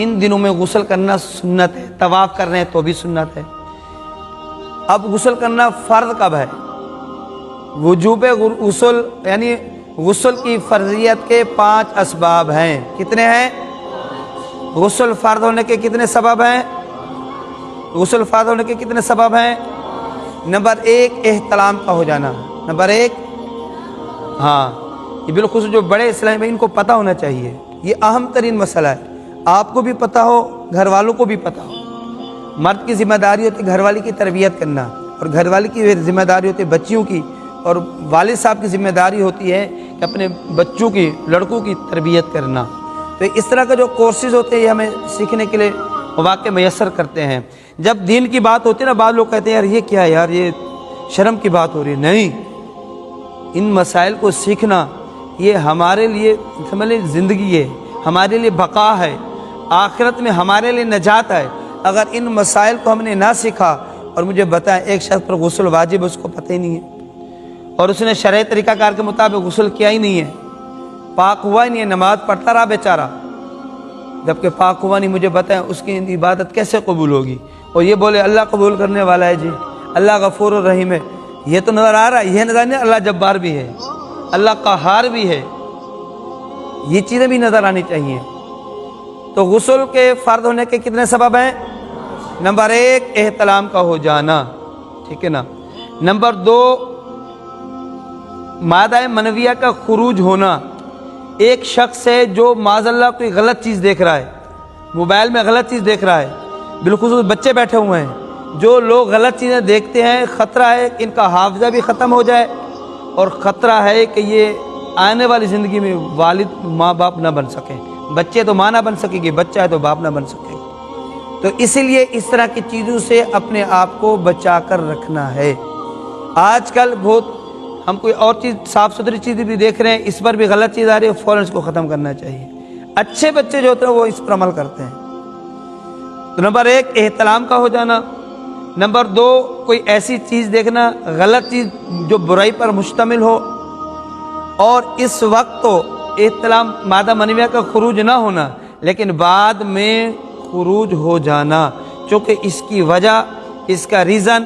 ان دنوں میں غسل کرنا سنت ہے، طواف کر رہے ہیں تو بھی سنت ہے۔ اب غسل کرنا فرض کب ہے؟ وجوب غسل یعنی غسل کی فرضیت کے 5 اسباب ہیں۔ کتنے ہیں؟ غسل فرض ہونے کے کتنے سبب ہیں؟ غسل فرض ہونے کے کتنے سبب ہیں؟ نمبر 1 احتلام کا ہو جانا۔ نمبر 1 ہاں، یہ بالخصوص جو بڑے اسلامی بھائی ان کو پتہ ہونا چاہیے، یہ اہم ترین مسئلہ ہے، آپ کو بھی پتہ ہو، گھر والوں کو بھی پتہ ہو۔ مرد کی ذمہ داری ہوتی ہے گھر والی کی تربیت کرنا، اور گھر والی کی ذمہ داری ہوتی ہے بچیوں کی، اور والد صاحب کی ذمہ داری ہوتی ہے کہ اپنے بچوں کی، لڑکوں کی تربیت کرنا۔ تو اس طرح کا جو کورسز ہوتے ہیں یہ ہمیں سیکھنے کے لیے مواقع میسر کرتے ہیں۔ جب دین کی بات ہوتی ہے نا، بعض لوگ کہتے ہیں یار یہ کیا ہے یار، یہ شرم کی بات ہو رہی ہے۔ نہیں، ان مسائل کو سیکھنا یہ ہمارے لیے سمجھ لیں زندگی ہے، ہمارے لیے بقا ہے، آخرت میں ہمارے لیے نجات ہے۔ اگر ان مسائل کو ہم نے نہ سیکھا، اور مجھے بتائیں ایک شخص پر غسل واجب اس کو پتہ ہی نہیں ہے، اور اس نے شرعی طریقہ کار کے مطابق غسل کیا ہی نہیں ہے، پاک ہوا ہی نہیں ہے، نماز پڑھتا رہا بیچارہ، جبکہ پاک ہوا نہیں، مجھے بتائیں اس کی عبادت کیسے قبول ہوگی؟ اور یہ بولے اللہ قبول کرنے والا ہے جی، اللہ غفور الرحیم ہے، یہ تو نظر آ رہا ہے، یہ نظر نہیں اللہ جبار بھی ہے، اللہ قہار بھی ہے، یہ چیزیں بھی نظر آنی چاہیے۔ تو غسل کے فرض ہونے کے کتنے سبب ہیں؟ نمبر 1 احتلام کا ہو جانا، ٹھیک ہے نا۔ نمبر 2 مادہ منویہ کا خروج ہونا۔ ایک شخص ہے جو معاذ اللہ کوئی غلط چیز دیکھ رہا ہے، موبائل میں غلط چیز دیکھ رہا ہے، بالخصوص بچے بیٹھے ہوئے ہیں، جو لوگ غلط چیزیں دیکھتے ہیں، خطرہ ہے کہ ان کا حافظہ بھی ختم ہو جائے، اور خطرہ ہے کہ یہ آنے والی زندگی میں والد ماں باپ نہ بن سکیں، بچے تو ماں نہ بن سکے گی، بچہ ہے تو باپ نہ بن سکے گا۔ تو اسی لیے اس طرح کی چیزوں سے اپنے آپ کو بچا کر رکھنا ہے۔ آج کل بہت ہم کوئی اور چیز صاف ستھری چیزیں بھی دیکھ رہے ہیں، اس پر بھی غلط چیز آ رہی ہے، فوراً اس کو ختم کرنا چاہیے۔ اچھے بچے جو ہوتے ہیں وہ اس پر عمل کرتے ہیں۔ تو نمبر 1 احتلام کا ہو جانا۔ نمبر 2 کوئی ایسی چیز دیکھنا، غلط چیز جو برائی پر مشتمل ہو، اور اس وقت تو احتلام مادہ منویہ کا خروج نہ ہونا، لیکن بعد میں خروج ہو جانا، چونکہ اس کی وجہ، اس کا ریزن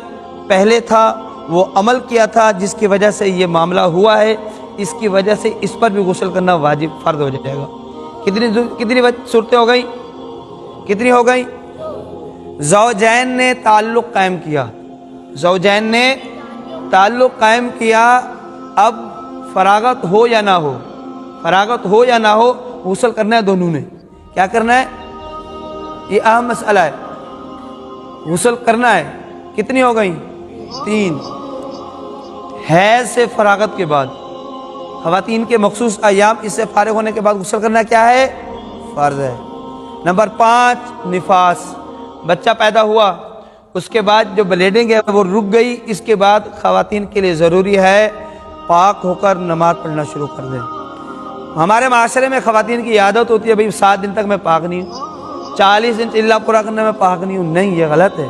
پہلے تھا، وہ عمل کیا تھا جس کی وجہ سے یہ معاملہ ہوا ہے، اس کی وجہ سے اس پر بھی غسل کرنا واجب فرض ہو جائے گا۔ کتنی صورتیں ہو گئیں؟ کتنی ہو گئیں؟ زوجین نے تعلق قائم کیا، زوجین نے تعلق قائم کیا، اب فراغت ہو یا نہ ہو، فراغت ہو یا نہ ہو، غسل کرنا ہے دونوں نے۔ کیا کرنا ہے؟ یہ اہم مسئلہ ہے، غسل کرنا ہے۔ کتنی ہو گئیں؟ 3۔ حیض سے فراغت کے بعد، خواتین کے مخصوص ایام اس سے فارغ ہونے کے بعد غسل کرنا کیا ہے؟ فرض ہے۔ نمبر 5 نفاس، بچہ پیدا ہوا، اس کے بعد جو بلیڈنگ ہے وہ رک گئی، اس کے بعد خواتین کے لیے ضروری ہے پاک ہو کر نماز پڑھنا شروع کر دیں۔ ہمارے معاشرے میں خواتین کی عادت ہوتی ہے بھئی 7 دن تک میں پاک نہیں ہوں، 40 دن چلہ پورا کرنے میں پاک نہیں ہوں۔ نہیں، یہ غلط ہے۔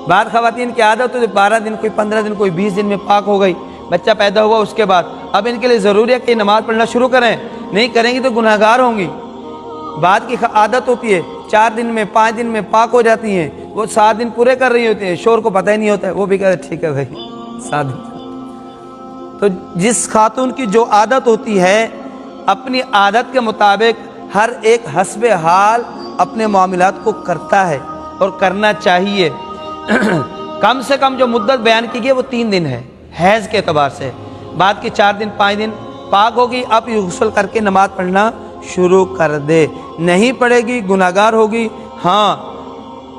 بعض خواتین کی عادت ہوتی ہے 12 دن، کوئی 15 دن، کوئی 20 دن میں پاک ہو گئی، بچہ پیدا ہوا اس کے بعد، اب ان کے لیے ضروری ہے کہ نماز پڑھنا شروع کریں، نہیں کریں گی تو گناہگار ہوں گی۔ بعد کی عادت ہوتی ہے 4 دن میں، 5 دن میں پاک ہو جاتی ہیں، وہ 7 دن پورے کر رہی ہوتی ہیں، شور کو پتہ ہی نہیں ہوتا ہے، وہ بھی کہتے ہیں ٹھیک ہے بھائی 7 دن۔ تو جس خاتون کی جو عادت ہوتی ہے، اپنی عادت کے مطابق ہر ایک حسب حال اپنے معاملات کو کرتا ہے، اور کرنا چاہیے۔ کم سے کم جو مدت بیان کی گئی وہ 3 دن ہے حیض کے اعتبار سے، بعد کی 4 دن 5 دن پاک ہوگی، اب یہ غسل کر کے نماز پڑھنا شروع کر دے، نہیں پڑھے گی گناہگار ہوگی۔ ہاں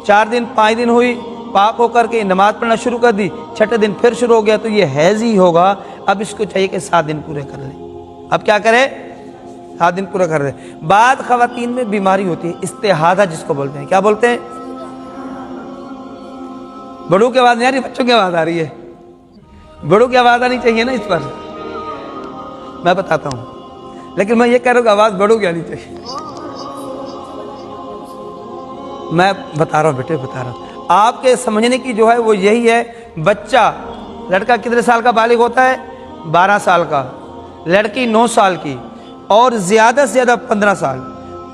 4 دن 5 دن ہوئی، پاک ہو کر کے نماز پڑھنا شروع کر دی، 6ٹھے دن پھر شروع ہو گیا تو یہ حیض ہی ہوگا، اب اس کو چاہیے کہ 7 دن پورے کر لیں۔ اب کیا کرے؟ 7 دن پورا کر دے۔ بعد خواتین میں بیماری ہوتی ہے استحاضہ جس کو بولتے ہیں، کیا بولتے ہیں؟ بڑوں کی آواز نہیں آ رہی، بچوں کی آواز آ رہی ہے، بڑوں کی آواز آنی چاہیے نا اس پر، میں بتاتا ہوں، لیکن میں یہ کہہ رہا ہوں کہ آواز بڑوں کی آنی چاہیے، میں بتا رہا ہوں بیٹے، بتا رہا ہوں۔ آپ کے سمجھنے کی جو ہے وہ یہی ہے، بچہ لڑکا کتنے سال کا بالغ ہوتا ہے؟ 12 سال کا، لڑکی 9 سال کی، اور زیادہ سے زیادہ 15 سال،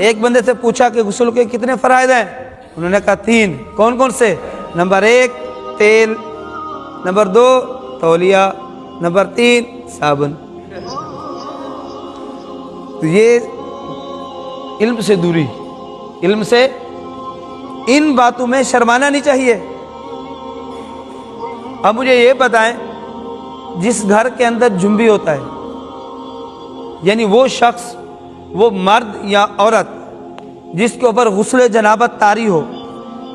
ایک بندے سے پوچھا کہ غسل کے کتنے فرائض ہیں؟ انہوں نے کہا 3۔ کون کون سے؟ نمبر 1 تیل، نمبر 2 تولیہ، نمبر 3 صابن۔ تو یہ علم سے دوری، علم سے ان باتوں میں شرمانا نہیں چاہیے۔ اب مجھے یہ بتائیں، جس گھر کے اندر جنبی ہوتا ہے، یعنی وہ شخص، وہ مرد یا عورت جس کے اوپر غسل جنابت طاری ہو،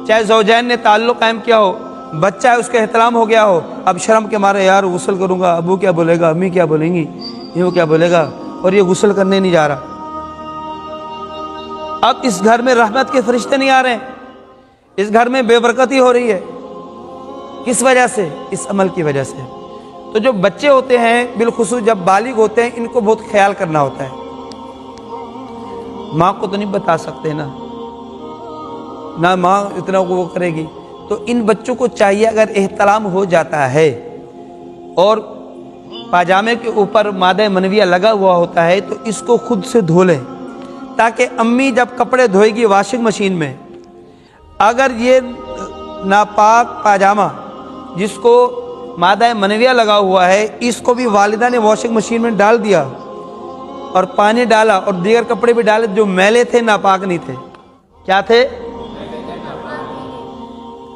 چاہے زوجین نے تعلق قائم کیا ہو، بچہ ہے اس کا احتلام ہو گیا ہو، اب شرم کے مارے یار غسل کروں گا، ابو کیا بولے گا، امی کیا بولیں گی، یہ کیا بولے گا، اور یہ غسل کرنے نہیں جا رہا۔ اب اس گھر میں رحمت کے فرشتے نہیں آ رہے ہیں، اس گھر میں بے برکتی ہو رہی ہے۔ کس وجہ سے؟ اس عمل کی وجہ سے۔ تو جو بچے ہوتے ہیں، بالخصوص جب بالغ ہوتے ہیں، ان کو بہت خیال کرنا ہوتا ہے۔ ماں کو تو نہیں بتا سکتے نا، نہ ماں اتنا وہ کرے گی۔ تو ان بچوں کو چاہیے، اگر احتلام ہو جاتا ہے اور پاجامے کے اوپر مادہ منویہ لگا ہوا ہوتا ہے، تو اس کو خود سے دھو لیں، تاکہ امی جب کپڑے دھوئے گی واشنگ مشین میں، اگر یہ ناپاک پاجامہ جس کو مادہ منویہ لگا ہوا ہے، اس کو بھی والدہ نے واشنگ مشین میں ڈال دیا اور پانی ڈالا اور دیگر کپڑے بھی ڈالے جو میلے تھے، ناپاک نہیں تھے، کیا تھے؟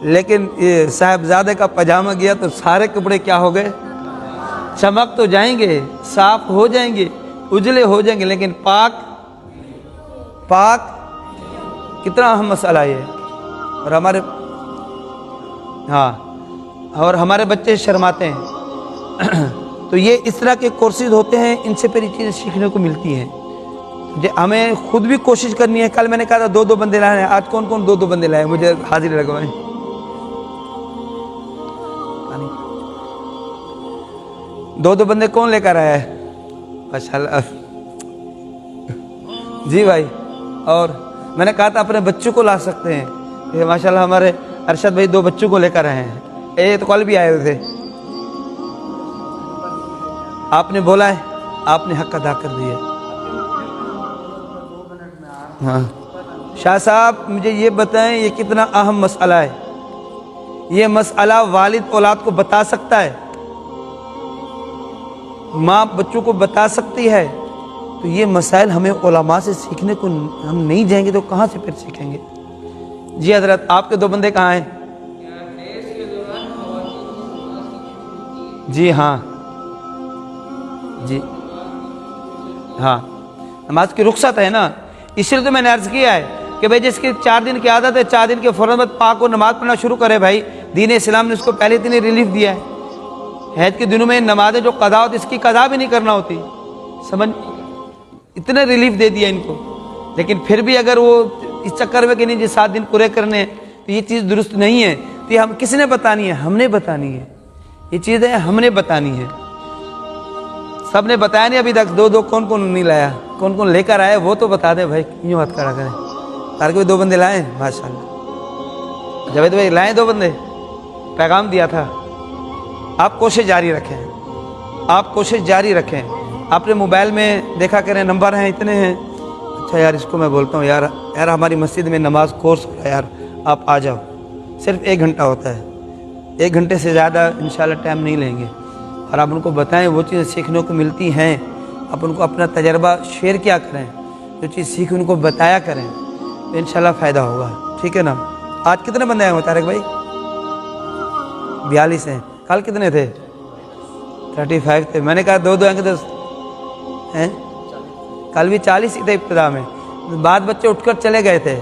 لیکن یہ صاحبزادے کا پاجامہ گیا تو سارے کپڑے کیا ہو گئے؟ چمک تو جائیں گے، صاف ہو جائیں گے، اجلے ہو جائیں گے، لیکن پاک کتنا اہم مسئلہ ہے۔ اور ہمارے بچے شرماتے ہیں۔ تو یہ اس طرح کے کورسز ہوتے ہیں، ان سے پھر یہ چیزیں سیکھنے کو ملتی ہیں۔ ہمیں خود بھی کوشش کرنی ہے۔ کل میں نے کہا تھا 2 بندے لائے ہیں، آج کون 2 بندے لائے؟ مجھے حاضری لگوائیں۔ 2 بندے کون لے کر آیا ہے؟ ماشاءاللہ جی بھائی۔ اور میں نے کہا تھا اپنے بچوں کو لا سکتے ہیں، یہ ماشاءاللہ ہمارے ارشد بھائی 2 بچوں کو لے کر آئے ہیں، یہ تو کل بھی آئے ہوئے تھے۔ آپ نے بولا ہے، آپ نے حق ادا کر دیا۔ ہاں شاہ صاحب مجھے یہ بتائیں، یہ کتنا اہم مسئلہ ہے؟ یہ مسئلہ والد اولاد کو بتا سکتا ہے، ماں بچوں کو بتا سکتی ہے۔ تو یہ مسائل ہمیں علماء سے سیکھنے کو، ہم نہیں جائیں گے تو کہاں سے پھر سیکھیں گے؟ جی حضرت، آپ کے 2 بندے کہاں ہیں؟ جی ہاں، جی ہاں، نماز کی رخصت ہے نا، اس لیے تو میں نے عرض کیا ہے کہ بھائی جس کی 4 دن کی عادت ہے، 4 دن کے فوراً بعد پاک کو نماز پڑھنا شروع کرے۔ بھائی دین اسلام نے اس کو پہلے دن ریلیف دیا ہے۔ حید کے دنوں میں نمازیں جو قضا ہوتی، اس کی قضا بھی نہیں کرنا ہوتی، سمجھ، اتنے ریلیف دے دیا ان کو۔ لیکن پھر بھی اگر وہ اس چکر میں کہ نہیں جی 7 دن پورے کرنے ہیں، تو یہ چیز درست نہیں ہے۔ تو یہ ہم کس نے بتانی ہے؟ ہم نے بتانی ہے، یہ چیزیں ہم نے بتانی ہے۔ سب نے بتایا نہیں ابھی تک، 2 کون نہیں لایا، کون لے کر آئے وہ تو بتا دیں بھائی، یوں ہاتھ کھڑا کریں۔ تارک بھائی 2 بندے لائے ماشاءاللہ، جاوید بھائی لائے 2 بندے، پیغام دیا تھا۔ آپ کوشش جاری رکھیں، آپ کوشش جاری رکھیں۔ اپنے موبائل میں دیکھا کریں، نمبر ہیں اتنے ہیں۔ اچھا یار اس کو میں بولتا ہوں، یار ہماری مسجد میں نماز کورس ہو رہا ہے، یار آپ آ جاؤ، صرف 1 گھنٹہ ہوتا ہے، 1 گھنٹے سے زیادہ انشاءاللہ ٹائم نہیں لیں گے، اور آپ ان کو بتائیں، وہ چیزیں سیکھنے کو ملتی ہیں۔ آپ ان کو اپنا تجربہ شیئر کیا کریں، جو چیز سیکھ ان کو بتایا کریں، تو انشاءاللہ فائدہ ہوگا، ٹھیک ہے نا؟ آج کتنے بندے آئے ہوئے طارق بھائی؟ 42 ہیں۔ کل کتنے تھے؟ 35 تھے۔ میں نے کہا 2 آئیں گے تو ہیں، کل بھی 40 ہی تھے ابتدا میں، بعد بچے اٹھ کر چلے گئے تھے۔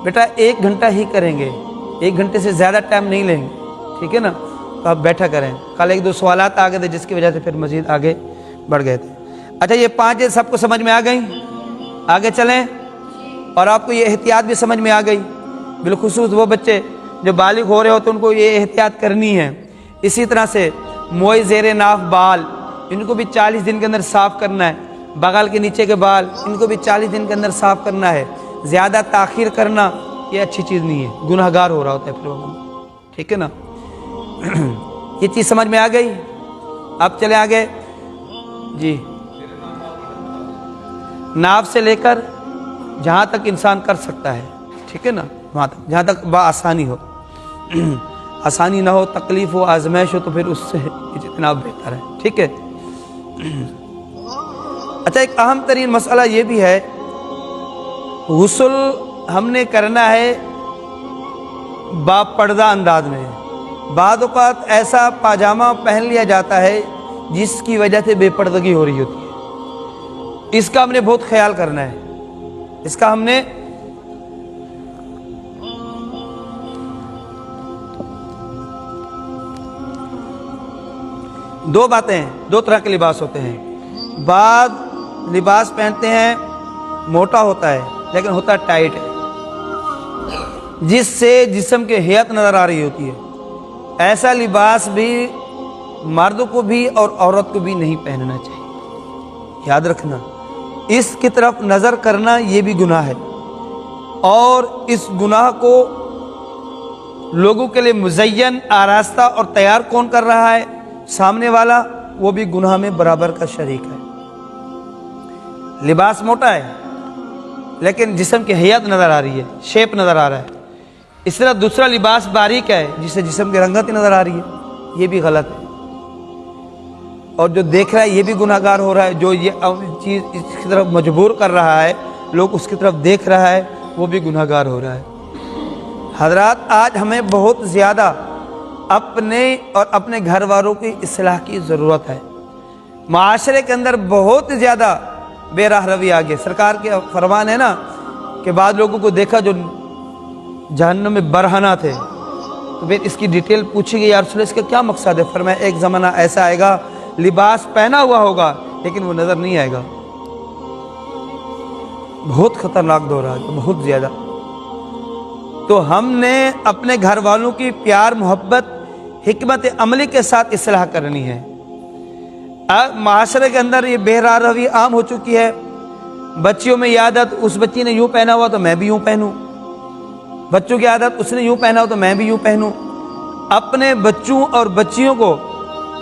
بیٹا 1 گھنٹہ ہی کریں گے، 1 گھنٹے سے زیادہ ٹائم نہیں لیں گے، ٹھیک ہے نا؟ تو آپ بیٹھا کریں۔ کل 1-2 سوالات آ گئے تھے جس کی وجہ سے پھر مزید آگے بڑھ گئے تھے۔ اچھا یہ 5 سب کو سمجھ میں آ گئی؟ آگے چلیں، اور آپ کو یہ احتیاط بھی سمجھ میں آ گئی، بالخصوص وہ بچے جو بالغ ہو رہے ہوتے ہیں ان کو یہ احتیاط کرنی ہے۔ اسی طرح سے موئے زیر ناف بال، ان کو بھی 40 دن کے اندر صاف کرنا ہے۔ بغل کے نیچے کے بال، ان کو بھی 40 دن کے اندر صاف کرنا ہے۔ زیادہ تاخیر کرنا یہ اچھی چیز نہیں ہے، گناہ گار ہو رہا ہوتا ہے پھر وہ، ٹھیک ہے نا؟ یہ چیز سمجھ میں آ گئی؟ اب چلے آگے جی۔ ناف سے لے کر جہاں تک انسان کر سکتا ہے، ٹھیک ہے نا، وہاں تک جہاں تک بآسانی ہو، آسانی نہ ہو، تکلیف ہو، آزمائش ہو تو پھر اس سے اجتناب بہتر ہے، ٹھیک ہے۔ اچھا، ایک اہم ترین مسئلہ یہ بھی ہے، غسل ہم نے کرنا ہے با پردہ انداز میں۔ بعض اوقات ایسا پاجامہ پہن لیا جاتا ہے جس کی وجہ سے بے پردگی ہو رہی ہوتی ہے، اس کا ہم نے بہت خیال کرنا ہے، اس کا ہم نے دو باتیں ہیں، دو طرح کے لباس ہوتے ہیں۔ بعض لباس پہنتے ہیں موٹا ہوتا ہے لیکن ہوتا ٹائٹ ہے، جس سے جسم کی ہیئت نظر آ رہی ہوتی ہے، ایسا لباس بھی مرد کو بھی اور عورت کو بھی نہیں پہننا چاہیے، یاد رکھنا۔ اس کی طرف نظر کرنا یہ بھی گناہ ہے، اور اس گناہ کو لوگوں کے لیے مزین، آراستہ اور تیار کون کر رہا ہے؟ سامنے والا، وہ بھی گناہ میں برابر کا شریک ہے۔ لباس موٹا ہے لیکن جسم کی ہیئت نظر آ رہی ہے، شیپ نظر آ رہا ہے۔ اس طرح دوسرا لباس باریک ہے جس سے جسم کی رنگت نظر آ رہی ہے، یہ بھی غلط ہے، اور جو دیکھ رہا ہے یہ بھی گناہ گار ہو رہا ہے، جو یہ چیز اس کی طرف مجبور کر رہا ہے، لوگ اس کی طرف دیکھ رہا ہے، وہ بھی گناہ گار ہو رہا ہے۔ حضرات، آج ہمیں بہت زیادہ اپنے اور اپنے گھر والوں کی اصلاح کی ضرورت ہے۔ معاشرے کے اندر بہت زیادہ بے راہ روی آ گئی۔ سرکار کے فرمان ہے نا کہ بعض لوگوں کو دیکھا جو جہنم میں برہنہ تھے، تو پھر اس کی ڈیٹیل پوچھی گئی، یا رسول اللہ اس کا کیا مقصد ہے؟ فرمایا ایک زمانہ ایسا آئے گا، لباس پہنا ہوا ہوگا لیکن وہ نظر نہیں آئے گا۔ بہت خطرناک دور ہے، بہت زیادہ۔ تو ہم نے اپنے گھر والوں کی پیار، محبت، حکمت عملی کے ساتھ اصلاح کرنی ہے۔ معاشرے کے اندر یہ بے راہ روی عام ہو چکی ہے۔ بچیوں میں یہ عادت، اس بچی نے یوں پہنا ہوا تو میں بھی یوں پہنوں، بچوں کی عادت، اس نے یوں پہنا ہو تو میں بھی یوں پہنوں۔ اپنے بچوں اور بچیوں کو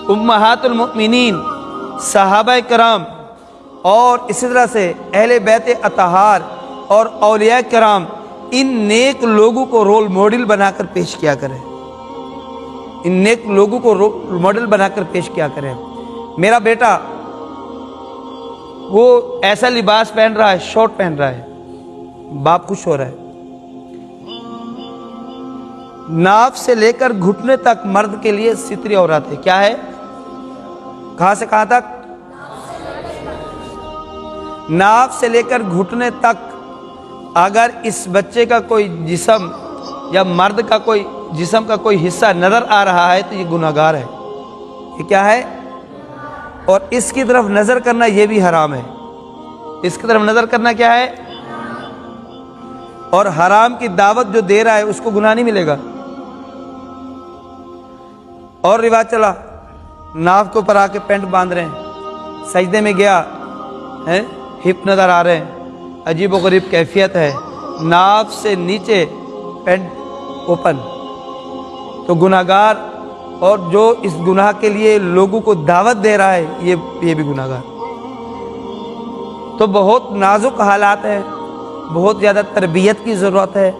امہات المؤمنین، صحابہ کرام اور اسی طرح سے اہل بیت اطہار اور اولیاء کرام، ان نیک لوگوں کو رول ماڈل بنا کر پیش کیا کریں، ان نیک لوگوں کو رول ماڈل بنا کر پیش کیا کریں۔ میرا بیٹا وہ ایسا لباس پہن رہا ہے، شارٹ پہن رہا ہے، باپ خوش ہو رہا ہے۔ ناف سے لے کر گھٹنے تک مرد کے لیے ستری عورت ہے، کیا ہے؟ کہاں سے کہاں تک؟ ناف سے لے کر گھٹنے تک۔ اگر اس بچے کا کوئی جسم یا مرد کا کوئی جسم کا کوئی حصہ نظر آ رہا ہے تو یہ گناہ گار ہے، یہ کیا ہے؟ اور اس کی طرف نظر کرنا یہ بھی حرام ہے، اس کی طرف نظر کرنا کیا ہے؟ اور حرام کی دعوت جو دے رہا ہے اس کو گناہ نہیں ملے گا۔ اور رواج چلا، ناف کے اوپر آ کے پینٹ باندھ رہے ہیں، سجدے میں گیا ہے، ہپ نظر آ رہے ہیں، عجیب و غریب کیفیت ہے، ناف سے نیچے پینٹ اوپن، تو گناہ گار، اور جو اس گناہ کے لیے لوگوں کو دعوت دے رہا ہے یہ بھی گناہ گار۔ تو بہت نازک حالات ہیں، بہت زیادہ تربیت کی ضرورت ہے،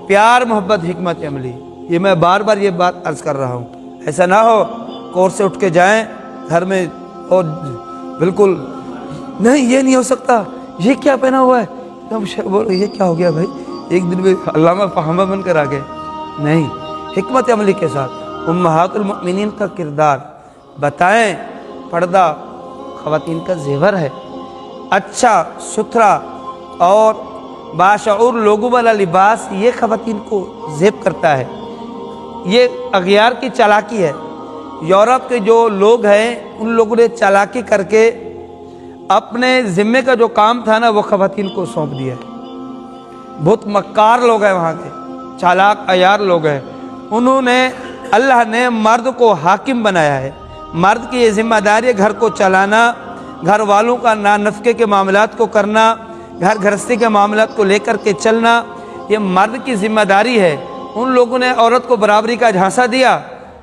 پیار، محبت، حکمت عملی۔ یہ میں بار بار یہ بات عرض کر رہا ہوں، ایسا نہ ہو کور سے اٹھ کے جائیں گھر میں اور بالکل نہیں یہ نہیں ہو سکتا، یہ کیا پہنا ہوا ہے، بولو یہ کیا ہو گیا بھائی، ایک دن میں علامہ فہمہ بن کر آ گئے۔ نہیں، حکمت عملی کے ساتھ امہات المؤمنین کا کردار بتائیں۔ پردہ خواتین کا زیور ہے، اچھا ستھرا اور باشعور لوگوں والا لباس یہ خواتین کو زیب کرتا ہے۔ یہ اغیار کی چالاکی ہے۔ یورپ کے جو لوگ ہیں ان لوگوں نے چالاکی کر کے اپنے ذمے کا جو کام تھا نا وہ خواتین کو سونپ دیا ہے۔ بہت مکار لوگ ہیں وہاں کے، چالاک عیار لوگ ہیں۔ انہوں نے، اللہ نے مرد کو حاکم بنایا ہے، مرد کی یہ ذمہ داری ہے گھر کو چلانا، گھر والوں کا نفقے کے معاملات کو کرنا، گھر گھرستی کے معاملات کو لے کر کے چلنا، یہ مرد کی ذمہ داری ہے۔ ان لوگوں نے عورت کو برابری کا جھانسا دیا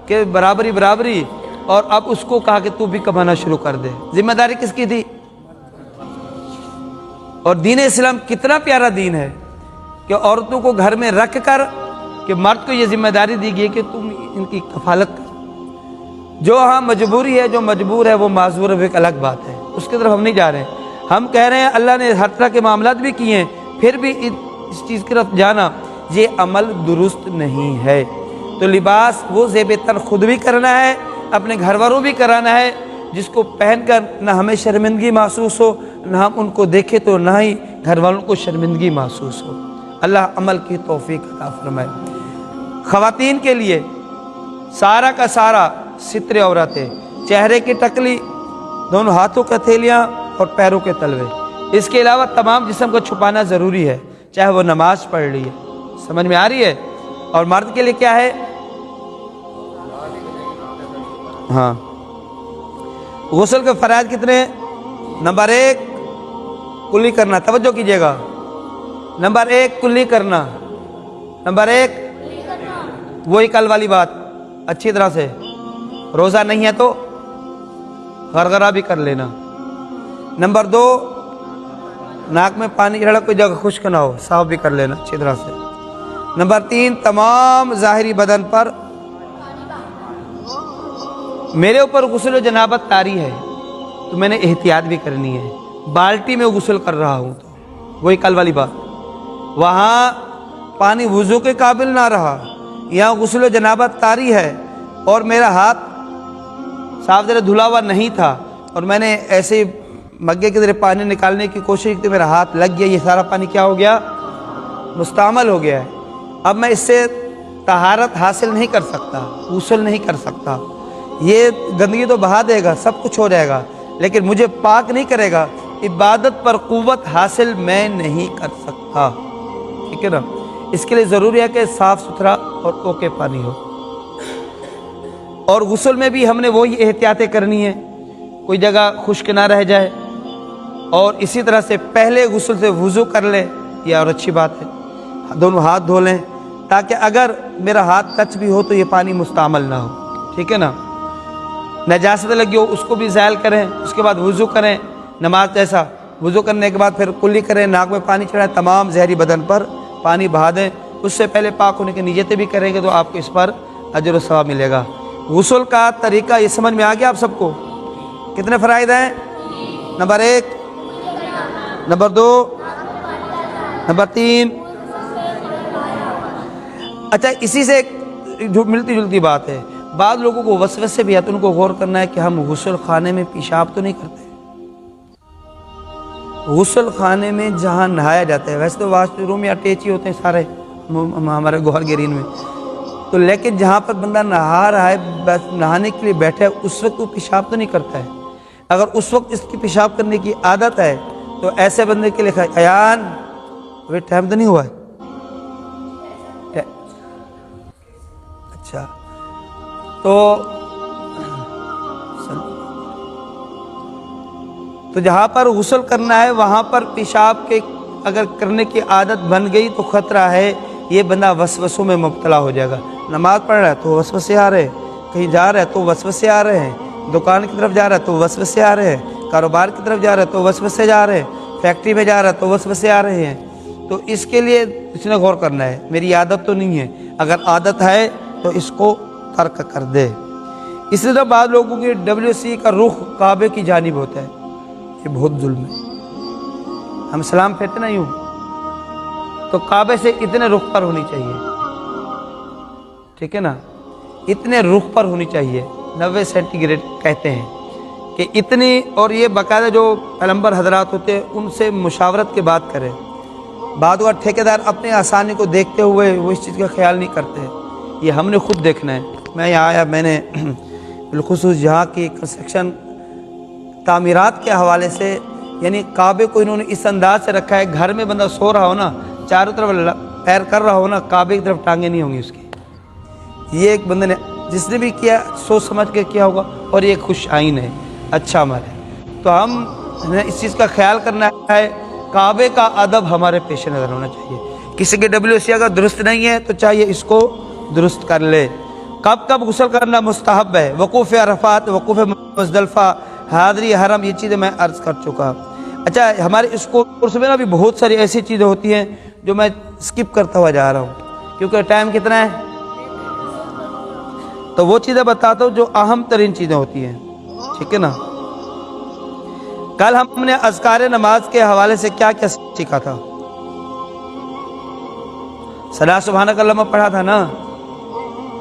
کہ برابری برابری، اور اب اس کو کہا کہ تو بھی کمانا شروع کر دے۔ ذمہ داری کس کی تھی؟ اور دین اسلام کتنا پیارا دین ہے کہ عورتوں کو گھر میں رکھ کر کہ مرد کو یہ ذمہ داری دی گئی ہے کہ تم ان کی کفالت کر. جو ہاں مجبوری ہے، جو مجبور ہے وہ معذور ہے، وہ ایک الگ بات ہے، اس کی طرف ہم نہیں جا رہے ہیں. ہم کہہ رہے ہیں اللہ نے ہر طرح کے معاملات بھی کیے ہیں، پھر بھی اس چیز کی طرف جانا یہ عمل درست نہیں ہے. تو لباس وہ زیب تن خود بھی کرنا ہے، اپنے گھر والوں بھی کرانا ہے، جس کو پہن کر نہ ہمیں شرمندگی محسوس ہو، نہ ہم ان کو دیکھیں تو نہ ہی گھر والوں کو شرمندگی محسوس ہو. اللہ عمل کی توفیق عطا فرمائے. خواتین کے لیے سارا کا سارا ستر عورت ہے، چہرے کی ٹکلی، دونوں ہاتھوں کے ہتھیلیاں اور پیروں کے تلوے. اس کے علاوہ تمام جسم کو چھپانا ضروری ہے، چاہے وہ نماز پڑھ لی ہے. سمجھ میں آ رہی ہے؟ اور مرد کے لیے کیا ہے؟ ہاں، غسل کے فرائض کتنے ہیں؟ نمبر 1 کلی کرنا. توجہ کیجیے گا. نمبر 1 کلی کرنا. نمبر 1 وہی کل والی بات اچھی طرح سے. روزہ نہیں ہے تو غرغرہ بھی کر لینا. نمبر 2 ناک میں پانی چڑھا، کوئی جگہ خشک نہ ہو، صاف بھی کر لینا اچھی طرح سے. نمبر 3 تمام ظاہری بدن پر. میرے اوپر غسل و جنابت طاری ہے تو میں نے احتیاط بھی کرنی ہے. بالٹی میں غسل کر رہا ہوں تو وہی کل والی بات، وہاں پانی وضو کے قابل نہ رہا، یہاں غسل و جنابت طاری ہے اور میرا ہاتھ صاف ذرا دھلا ہوا نہیں تھا اور میں نے ایسے مگے کے ذریعے پانی نکالنے کی کوشش کی، میرا ہاتھ لگ گیا، یہ سارا پانی کیا ہو گیا؟ مستعمل ہو گیا ہے. اب میں اس سے طہارت حاصل نہیں کر سکتا، غسل نہیں کر سکتا. یہ گندگی تو بہا دے گا، سب کچھ ہو جائے گا، لیکن مجھے پاک نہیں کرے گا. عبادت پر قوت حاصل میں نہیں کر سکتا. ٹھیک ہے نا؟ اس کے لیے ضروری ہے کہ صاف ستھرا اور اوکے پانی ہو. اور غسل میں بھی ہم نے وہی احتیاطیں کرنی ہے، کوئی جگہ خشک نہ رہ جائے. اور اسی طرح سے پہلے غسل سے وضو کر لیں، یہ اور اچھی بات ہے. دونوں ہاتھ دھو لیں تاکہ اگر میرا ہاتھ ٹچ بھی ہو تو یہ پانی مستعمل نہ ہو. ٹھیک ہے نا؟ نجاست لگی ہو اس کو بھی زائل کریں، اس کے بعد وضو کریں نماز جیسا. وضو کرنے کے بعد پھر کلی کریں، ناک میں پانی چڑھائیں، تمام زہری بدن پر پانی بہا دیں. اس سے پہلے پاک ہونے کی نیتیں بھی کریں گے تو آپ کو اس پر اجر و ثواب ملے گا. غسل کا طریقہ یہ سمجھ میں آ گیا آپ سب کو؟ کتنے فرائض ہیں؟ Number 1، number 2، number 3. اچھا، اسی سے ایک ملتی جلتی بات ہے. بعض لوگوں کو وسوسے بھی آتے ہیں، ان کو غور کرنا ہے کہ ہم غسل خانے میں پیشاب تو نہیں کرتے. غسل خانے میں جہاں نہایا جاتا ہے، ویسے تو واش روم یا اٹیچ ہی ہوتے ہیں سارے ہمارے گوہر گرین میں، تو لیکن جہاں پر بندہ نہا رہا ہے، نہانے کے لیے بیٹھا ہے، اس وقت وہ پیشاب تو نہیں کرتا ہے. اگر اس وقت اس کی پیشاب کرنے کی عادت ہے تو ایسے بندے کے لیے ایان وہ ٹائم تو نہیں ہوا ہے. اچھا، تو جہاں پر غسل کرنا ہے وہاں پر پیشاب کے اگر کرنے کی عادت بن گئی تو خطرہ ہے یہ بندہ وسوسوں میں مبتلا ہو جائے گا. نماز پڑھ رہا ہے تو وسوسے آ رہے ہیں، کہیں جا رہا ہے تو وسوسے آ رہے ہیں، دکان کی طرف جا رہا ہے تو وسوسے آ رہے ہیں، کاروبار کی طرف جا رہا ہے تو وسوسے جا رہے ہیں، فیکٹری میں جا رہا ہے تو وسوسے آ رہے ہیں. تو اس کے لیے اس نے غور کرنا ہے، میری عادت تو نہیں ہے، اگر عادت ہے تو اس کو ترک کر دے. اسی طرح بعض لوگوں کی WC کا رخ کعبے کی جانب ہوتا ہے، یہ بہت ظلم ہے. ہم سلام پھیرتے نا یوں، تو کعبے سے اتنے رخ پر ہونی چاہیے. ٹھیک ہے نا؟ اتنے رخ پر ہونی چاہیے، 90 سینٹی گریڈ کہتے ہیں کہ اتنی. اور یہ باقاعدہ جو پلمبر حضرات ہوتے ہیں ان سے مشاورت کے بات کریں. بعض اوقات ٹھیکیدار اپنے آسانی کو دیکھتے ہوئے وہ اس چیز کا خیال نہیں کرتے. یہ ہم نے خود دیکھنا ہے. میں یہاں آیا، میں نے بالخصوص یہاں کی کنسٹرکشن تعمیرات کے حوالے سے، یعنی کعبے کو انہوں نے اس انداز سے رکھا ہے، گھر میں بندہ سو رہا ہو نا، چاروں طرف پیر کر رہا ہو نا، کعبے کی طرف ٹانگیں نہیں ہوں گی اس کی. یہ ایک بندے نے جس نے بھی کیا سوچ سمجھ کے کیا ہوگا، اور یہ ایک خوش آئین ہے، اچھا عمل ہے. تو ہم اس چیز کا خیال کرنا ہے، کعبے کا ادب ہمارے پیش نظر ہونا چاہیے. کسی کے WC اگر درست نہیں ہے تو چاہیے اس کو درست کر لے. کب کب غسل کرنا مستحب ہے؟ وقوف عرفات، وقوف مزدلفہ، حاضری حرم، یہ چیزیں میں عرض کر چکا. اچھا ہمارے اس کورس میں نا بھی بہت ساری ایسی چیزیں ہوتی ہیں جو میں سکپ کرتا ہوا جا رہا ہوں کیونکہ ٹائم کتنا ہے، تو وہ چیزیں بتاتا ہوں جو اہم ترین چیزیں ہوتی ہیں، ٹھیک ہے نا۔ کل ہم نے اذکار نماز کے حوالے سے کیا کیا سیکھا تھا؟ صلاۃ سبحانک اللہم پڑھا تھا نا،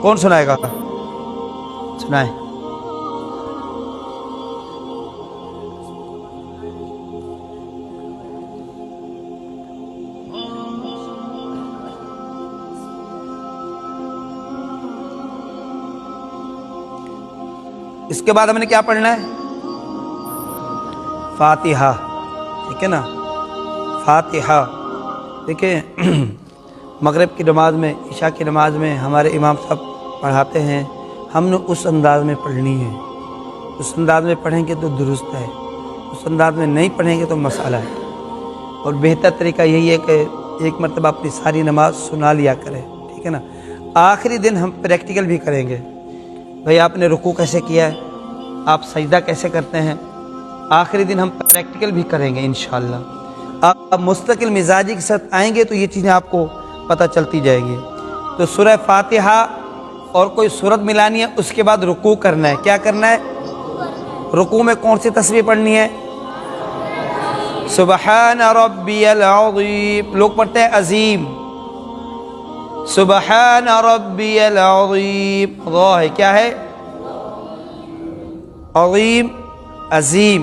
کون سنائے گا؟ سنائیں۔ اس کے بعد ہم نے کیا پڑھنا ہے؟ فاتحہ، ٹھیک ہے نا، فاتحہ۔ دیکھیں مغرب کی نماز میں، عشاء کی نماز میں ہمارے امام صاحب پڑھاتے ہیں، ہم نے اس انداز میں پڑھنی ہے۔ اس انداز میں پڑھیں گے تو درست ہے، اس انداز میں نہیں پڑھیں گے تو مسئلہ ہے۔ اور بہتر طریقہ یہی ہے کہ ایک مرتبہ اپنی ساری نماز سنا لیا کریں، ٹھیک ہے نا۔ آخری دن ہم پریکٹیکل بھی کریں گے، بھئی آپ نے رکوع کیسے کیا ہے، آپ سجدہ کیسے کرتے ہیں، آخری دن ہم پریکٹیکل بھی کریں گے انشاءاللہ۔ آپ مستقل مزاجی کے ساتھ آئیں گے تو یہ چیزیں آپ کو پتہ چلتی جائیں گی۔ تو سورہ فاتحہ اور کوئی سورت ملانی ہے، اس کے بعد رکوع کرنا ہے۔ کیا کرنا ہے؟ رکوع میں کون سی تسبیح پڑھنی ہے؟ سبحان ربی العظیم، لوگ پڑھتے ہیں عظیم، سبحان ربی العظیم، غا ہے، کیا ہے؟ عظیم، عظیم،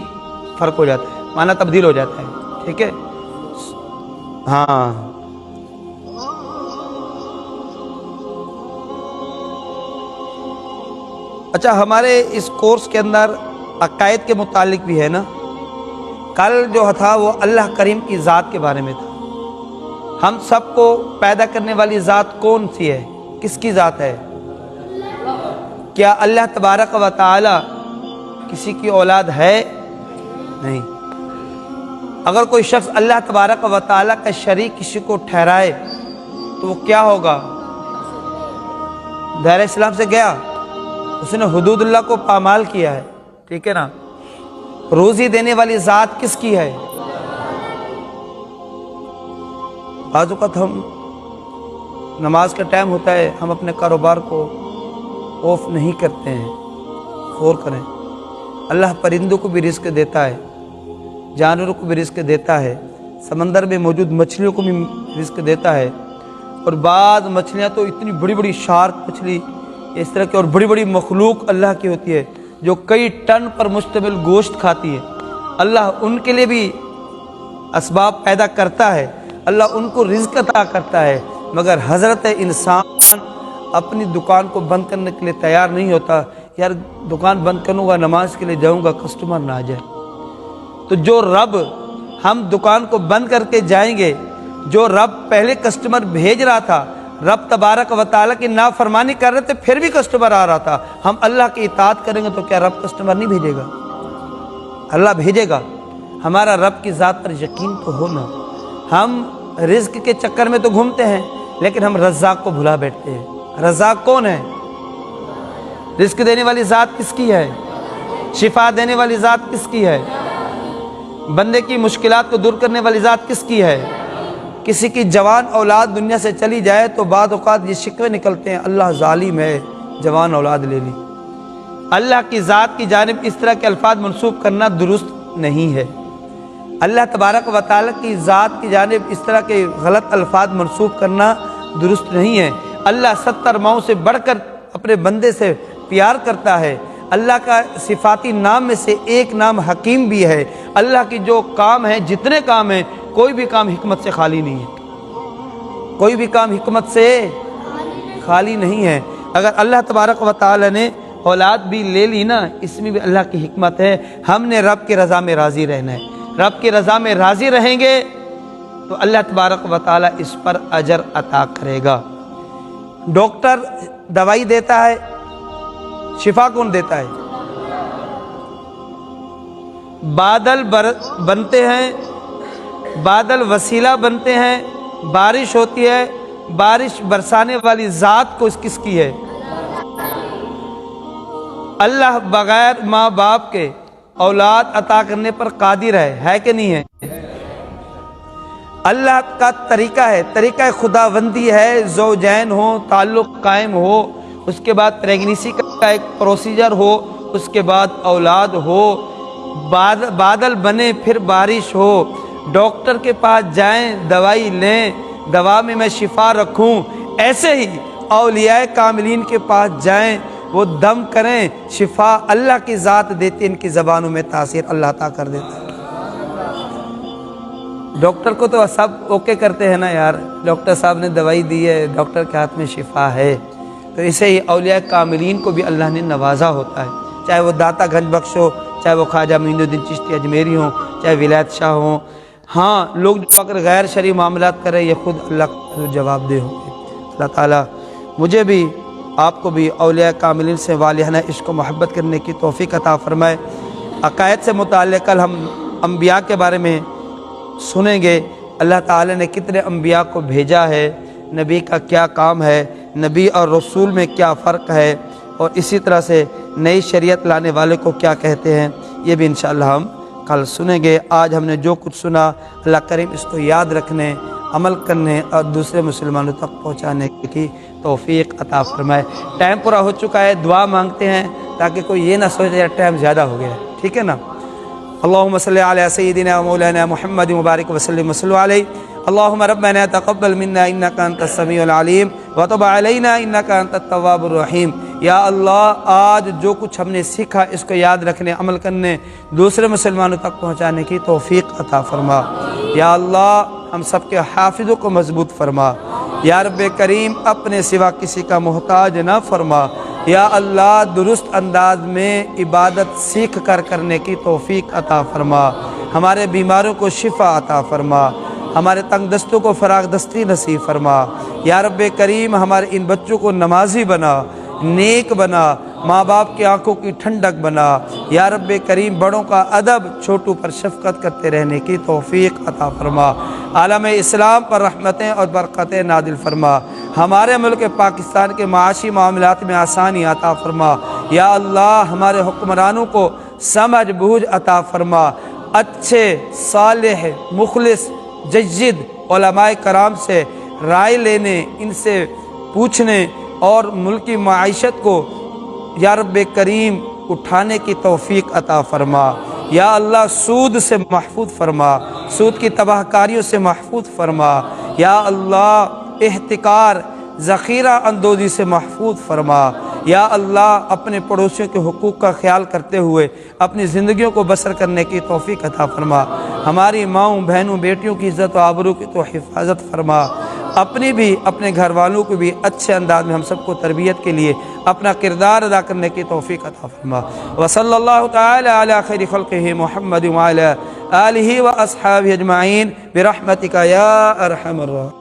فرق ہو جاتا ہے، معنی تبدیل ہو جاتا ہے، ٹھیک ہے۔ ہاں اچھا، ہمارے اس کورس کے اندر عقائد کے متعلق بھی ہے نا۔ کل جو تھا وہ اللہ کریم کی ذات کے بارے میں تھا۔ ہم سب کو پیدا کرنے والی ذات کون سی ہے؟ کس کی ذات ہے؟ کیا اللہ تبارک و تعالی کسی کی اولاد ہے؟ نہیں۔ اگر کوئی شخص اللہ تبارک و تعالی کا شریک کسی کو ٹھہرائے تو وہ کیا ہوگا؟ دائرہ اسلام سے گیا، اس نے حدود اللہ کو پامال کیا ہے، ٹھیک ہے نا۔ روزی دینے والی ذات کس کی ہے؟ بعض اوقات ہم نماز کا ٹائم ہوتا ہے، ہم اپنے کاروبار کو آف نہیں کرتے ہیں، غور کریں۔ اللہ پرندوں کو بھی رزق دیتا ہے، جانوروں کو بھی رزق دیتا ہے، سمندر میں موجود مچھلیوں کو بھی رزق دیتا ہے۔ اور بعض مچھلیاں تو اتنی بڑی بڑی شارک مچھلی، اس طرح کی اور بڑی بڑی مخلوق اللہ کی ہوتی ہے جو کئی ٹن پر مشتمل گوشت کھاتی ہے۔ اللہ ان کے لیے بھی اسباب پیدا کرتا ہے، اللہ ان کو رزق عطا کرتا ہے، مگر حضرت انسان اپنی دکان کو بند کرنے کے لیے تیار نہیں ہوتا۔ یار دکان بند کروں گا، نماز کے لیے جاؤں گا، کسٹمر نہ آ جائے۔ تو جو رب ہم دکان کو بند کر کے جائیں گے، جو رب پہلے کسٹمر بھیج رہا تھا، رب تبارک و تعالیٰ کی نافرمانی کر رہے تھے پھر بھی کسٹمر آ رہا تھا، ہم اللہ کی اطاعت کریں گے تو کیا رب کسٹمر نہیں بھیجے گا؟ اللہ بھیجے گا۔ ہمارا رب کی ذات پر یقین تو ہونا۔ ہم رزق کے چکر میں تو گھومتے ہیں لیکن ہم رزاق کو بھلا بیٹھتے ہیں۔ رزاق کون ہے؟ رزق دینے والی ذات کس کی ہے؟ شفا دینے والی ذات کس کی ہے؟ بندے کی مشکلات کو دور کرنے والی ذات کس کی ہے؟ کسی کی جوان اولاد دنیا سے چلی جائے تو بعض اوقات یہ شکوے نکلتے ہیں، اللہ ظالم ہے، جوان اولاد لے لی۔ اللہ کی ذات کی جانب اس طرح کے الفاظ منسوب کرنا درست نہیں ہے۔ اللہ تبارک و تعالیٰ کی ذات کی جانب اس طرح کے غلط الفاظ منسوب کرنا درست نہیں ہے۔ اللہ 70 ماؤں سے بڑھ کر اپنے بندے سے پیار کرتا ہے۔ اللہ کا صفاتی نام میں سے ایک نام حکیم بھی ہے۔ اللہ کی جو کام ہیں، جتنے کام ہیں، کوئی بھی کام حکمت سے خالی نہیں ہے، کوئی بھی کام حکمت سے خالی نہیں ہے۔ اگر اللہ تبارک و تعالی نے اولاد بھی لے لی نا، اس میں بھی اللہ کی حکمت ہے۔ ہم نے رب کی رضا میں راضی رہنا ہے، رب کی رضا میں راضی رہیں گے تو اللہ تبارک و تعالی اس پر اجر عطا کرے گا۔ ڈاکٹر دوائی دیتا ہے، شفا کون دیتا ہے؟ بادل بنتے ہیں، بادل وسیلہ بنتے ہیں، بارش ہوتی ہے، بارش برسانے والی ذات کو کس کی ہے؟ اللہ بغیر ماں باپ کے اولاد عطا کرنے پر قادر ہے کہ نہیں ہے؟ اللہ کا طریقہ ہے، طریقہ خداوندی ہے، زوجین ہو، تعلق قائم ہو، اس کے بعد پریگنیسی کا ایک پروسیجر ہو، اس کے بعد اولاد ہو، بادل بنے پھر بارش ہو، ڈاکٹر کے پاس جائیں دوائی لیں، دوا میں شفا رکھوں، ایسے ہی اولیاء کاملین کے پاس جائیں، وہ دم کریں، شفا اللہ کی ذات دیتی، ان کی زبانوں میں تاثیر اللہ عطا کر دیتا ہے۔ ڈاکٹر کو تو سب اوکے کرتے ہیں نا یار، ڈاکٹر صاحب نے دوائی دی ہے، ڈاکٹر کے ہاتھ میں شفا ہے، تو اسے ہی اولیاء کاملین کو بھی اللہ نے نوازا ہوتا ہے، چاہے وہ داتا گنج بخش ہو، چاہے وہ خواجہ معین الدین چشتی اجمیری ہوں، چاہے ولایت شاہ ہوں۔ ہاں، لوگ جو اگر غیر شرعی معاملات کریں یہ خود اللہ کو جواب دہ ہوں گے۔ اللہ تعالیٰ مجھے بھی آپ کو بھی اولیاء کاملین سے والہانہ عشق و محبت کرنے کی توفیق عطا فرمائے۔ عقائد سے متعلق کل ہم انبیاء کے بارے میں سنیں گے، اللہ تعالیٰ نے کتنے انبیاء کو بھیجا ہے، نبی کا کیا کام ہے، نبی اور رسول میں کیا فرق ہے، اور اسی طرح سے نئی شریعت لانے والے کو کیا کہتے ہیں، یہ بھی انشاءاللہ ہم کل سنیں گے۔ آج ہم نے جو کچھ سنا، اللہ کریم اس کو یاد رکھنے، عمل کرنے اور دوسرے مسلمانوں تک پہنچانے کی توفیق عطا فرمائے۔ ٹائم پورا ہو چکا ہے، دعا مانگتے ہیں تاکہ کوئی یہ نہ سوچے یار ٹائم زیادہ ہو گیا ہے، ٹھیک ہے نا؟ اللہم صلی علی سیدنا و مولانا محمد مبارک وسلم وصلو علیہ۔ اللہم ربنا تقبل منا انکا انت السمیع العلیم وتب علینا انکا انت التواب الرحیم۔ یا اللہ، آج جو کچھ ہم نے سیکھا اس کو یاد رکھنے، عمل کرنے، دوسرے مسلمانوں تک پہنچانے کی توفیق عطا فرما۔ یا اللہ، ہم سب کے حافظوں کو مضبوط فرما۔ یا رب کریم، اپنے سوا کسی کا محتاج نہ فرما۔ یا اللہ، درست انداز میں عبادت سیکھ کر کرنے کی توفیق عطا فرما۔ ہمارے بیماروں کو شفا عطا فرما، ہمارے تنگ دستوں کو فراغ دستی نصیب فرما۔ یا رب کریم، ہمارے ان بچوں کو نمازی بنا، نیک بنا، ماں باپ کی آنکھوں کی ٹھنڈک بنا۔ یا رب کریم، بڑوں کا ادب، چھوٹوں پر شفقت کرتے رہنے کی توفیق عطا فرما۔ عالم اسلام پر رحمتیں اور برکتیں نازل فرما۔ ہمارے ملک پاکستان کے معاشی معاملات میں آسانی عطا فرما۔ یا اللہ، ہمارے حکمرانوں کو سمجھ بوجھ عطا فرما، اچھے، صالح، مخلص، جید علماء کرام سے رائے لینے، ان سے پوچھنے اور ملکی معیشت کو یا رب کریم اٹھانے کی توفیق عطا فرما۔ یا اللہ، سود سے محفوظ فرما، سود کی تباہ کاریوں سے محفوظ فرما۔ یا اللہ، احتکار، ذخیرہ اندوزی سے محفوظ فرما۔ یا اللہ، اپنے پڑوسیوں کے حقوق کا خیال کرتے ہوئے اپنی زندگیوں کو بسر کرنے کی توفیق عطا فرما۔ ہماری ماؤں، بہنوں، بیٹیوں کی عزت و آبرو کی تو حفاظت فرما۔ اپنی بھی، اپنے گھر والوں کو بھی اچھے انداز میں ہم سب کو تربیت کے لیے اپنا کردار ادا کرنے کی توفیق عطا فرما۔ وصلی اللہ تعالی علی خیر خلقہ محمد وعلی آلہ و اصحابہ اجمعین برحمتک یا ارحم الراحمین۔